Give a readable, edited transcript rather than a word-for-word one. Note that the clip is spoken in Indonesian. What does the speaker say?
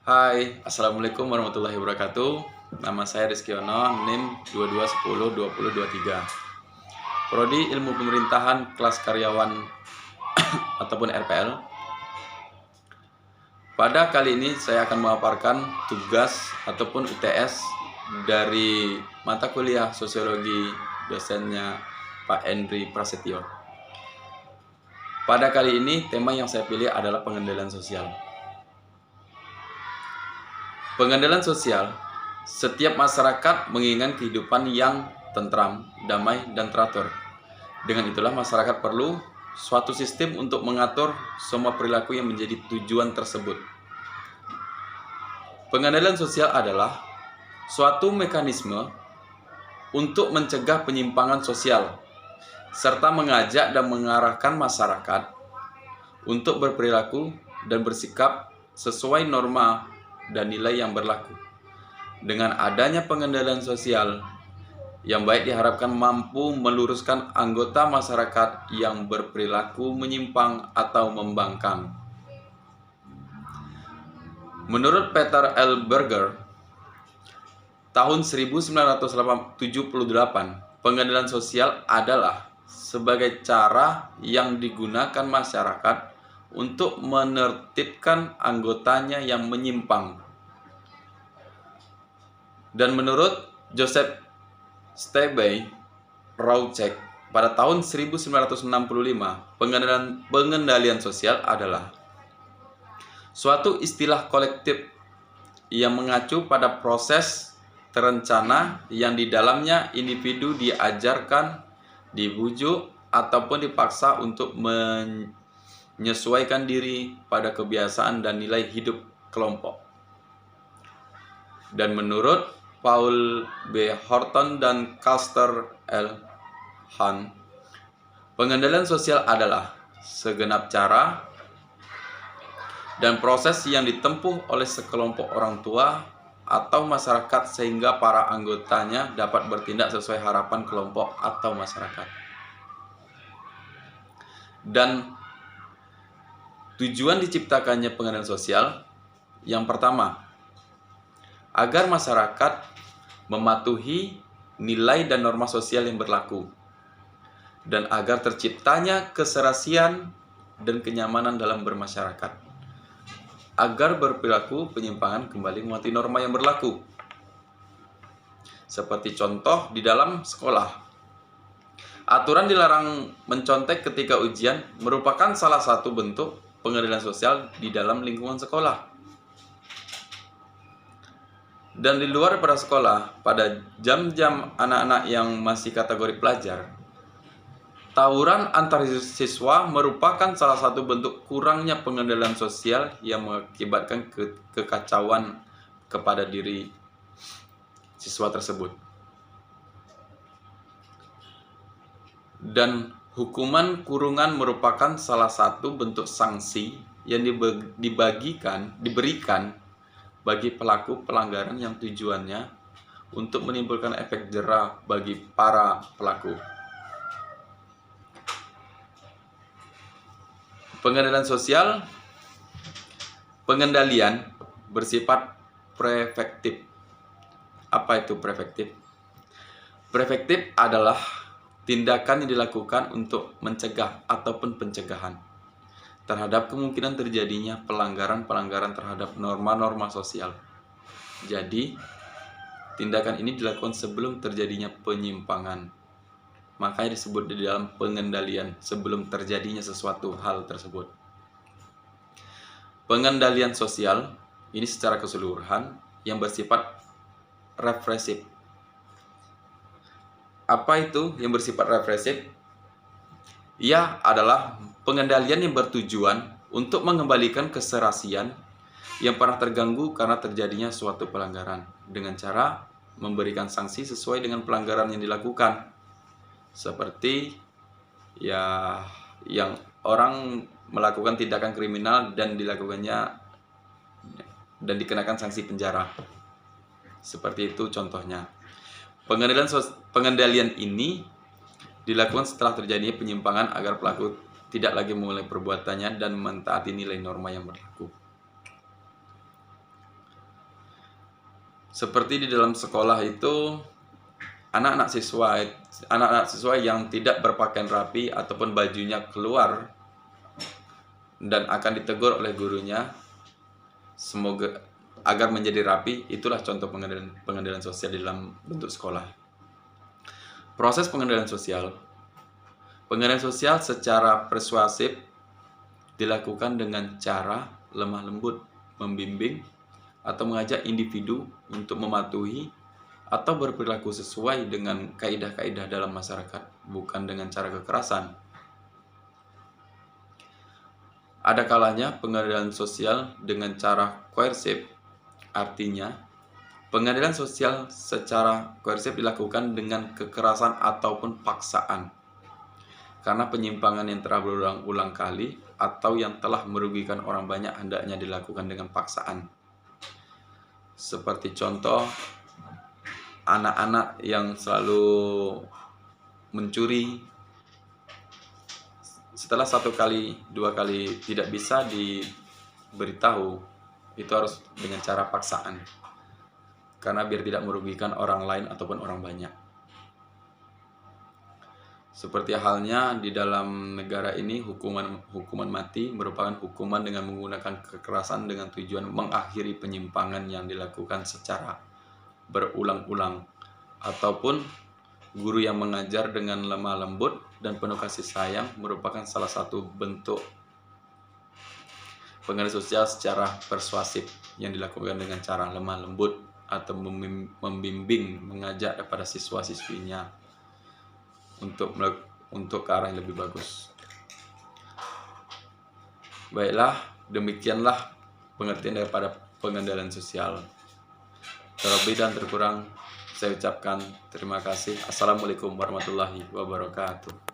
Hai, Assalamualaikum warahmatullahi wabarakatuh. Nama saya Rizky Ono, NIM 22102023. Prodi Ilmu Pemerintahan kelas karyawan ataupun RPL. Pada kali ini saya akan memaparkan tugas ataupun UTS dari mata kuliah Sosiologi dosennya Pak Endri Prasetyo. Pada kali ini tema yang saya pilih adalah pengendalian sosial. Pengendalian sosial, setiap masyarakat menginginkan kehidupan yang tentram, damai, dan teratur. Dengan itulah masyarakat perlu suatu sistem untuk mengatur semua perilaku yang menjadi tujuan tersebut. Pengendalian sosial adalah suatu mekanisme untuk mencegah penyimpangan sosial, serta mengajak dan mengarahkan masyarakat untuk berperilaku dan bersikap sesuai norma dan nilai yang berlaku. Dengan adanya pengendalian sosial yang baik diharapkan mampu meluruskan anggota masyarakat yang berperilaku menyimpang atau membangkang. Menurut Peter L. Berger, tahun 1978, pengendalian sosial adalah sebagai cara yang digunakan masyarakat untuk menertibkan anggotanya yang menyimpang. Dan menurut Joseph Stebey Roucek, pada tahun 1965, pengendalian sosial adalah suatu istilah kolektif yang mengacu pada proses terencana yang di dalamnya individu diajarkan, dibujuk, ataupun dipaksa untuk menyesuaikan diri pada kebiasaan dan nilai hidup kelompok. Dan menurut Paul B. Horton dan Custer L. Hunt, pengendalian sosial adalah segenap cara dan proses yang ditempuh oleh sekelompok orang tua atau masyarakat sehingga para anggotanya dapat bertindak sesuai harapan kelompok atau masyarakat. Dan tujuan diciptakannya pengendalian sosial yang pertama, agar masyarakat mematuhi nilai dan norma sosial yang berlaku, dan agar terciptanya keserasian dan kenyamanan dalam bermasyarakat, agar berperilaku penyimpangan kembali mematuhi norma yang berlaku. Seperti contoh di dalam sekolah, aturan dilarang mencontek ketika ujian merupakan salah satu bentuk pengendalian sosial di dalam lingkungan sekolah. Dan di luar pada sekolah, pada jam-jam anak-anak yang masih kategori pelajar, tawuran antar siswa merupakan salah satu bentuk kurangnya pengendalian sosial yang mengakibatkan kekacauan kepada diri siswa tersebut. Dan hukuman kurungan merupakan salah satu bentuk sanksi yang diberikan bagi pelaku pelanggaran yang tujuannya untuk menimbulkan efek jera bagi para pelaku. Pengendalian sosial, pengendalian bersifat preventif. Apa itu preventif? Preventif adalah tindakan yang dilakukan untuk mencegah ataupun pencegahan terhadap kemungkinan terjadinya pelanggaran-pelanggaran terhadap norma-norma sosial. Jadi, tindakan ini dilakukan sebelum terjadinya penyimpangan. Makanya disebut di dalam pengendalian sebelum terjadinya sesuatu hal tersebut. Pengendalian sosial ini secara keseluruhan yang bersifat represif. Apa itu yang bersifat represif? Ia adalah pengendalian yang bertujuan untuk mengembalikan keserasian yang pernah terganggu karena terjadinya suatu pelanggaran dengan cara memberikan sanksi sesuai dengan pelanggaran yang dilakukan. Seperti yang orang melakukan tindakan kriminal dan dikenakan sanksi penjara. Seperti itu contohnya. Pengendalian ini dilakukan setelah terjadinya penyimpangan agar pelaku tidak lagi memulai perbuatannya dan mentaati nilai norma yang berlaku. Seperti di dalam sekolah itu, anak-anak siswa yang tidak berpakaian rapi ataupun bajunya keluar dan akan ditegur oleh gurunya, semoga agar menjadi rapi. Itulah contoh pengendalian sosial di dalam bentuk sekolah. Proses pengendalian sosial secara persuasif dilakukan dengan cara lemah lembut, membimbing atau mengajak individu untuk mematuhi atau berperilaku sesuai dengan kaidah-kaidah dalam masyarakat, bukan dengan cara kekerasan. Ada kalanya pengendalian sosial dengan cara koersif, artinya pengendalian sosial secara koersif dilakukan dengan kekerasan ataupun paksaan, karena penyimpangan yang telah berulang-ulang kali atau yang telah merugikan orang banyak hendaknya dilakukan dengan paksaan. Seperti contoh, anak-anak yang selalu mencuri, setelah 1 kali, 2 kali tidak bisa diberitahu, itu harus dengan cara paksaan, karena biar tidak merugikan orang lain ataupun orang banyak. Seperti halnya di dalam negara ini, hukuman mati merupakan hukuman dengan menggunakan kekerasan dengan tujuan mengakhiri penyimpangan yang dilakukan secara berulang-ulang, ataupun guru yang mengajar dengan lemah lembut dan penuh kasih sayang merupakan salah satu bentuk pengendalian sosial secara persuasif yang dilakukan dengan cara lemah lembut atau membimbing, mengajak kepada siswa-siswinya untuk ke arah yang lebih bagus. Baiklah, demikianlah pengertian daripada pengendalian sosial. Terlebih dan terkurang saya ucapkan terima kasih. Assalamualaikum warahmatullahi wabarakatuh.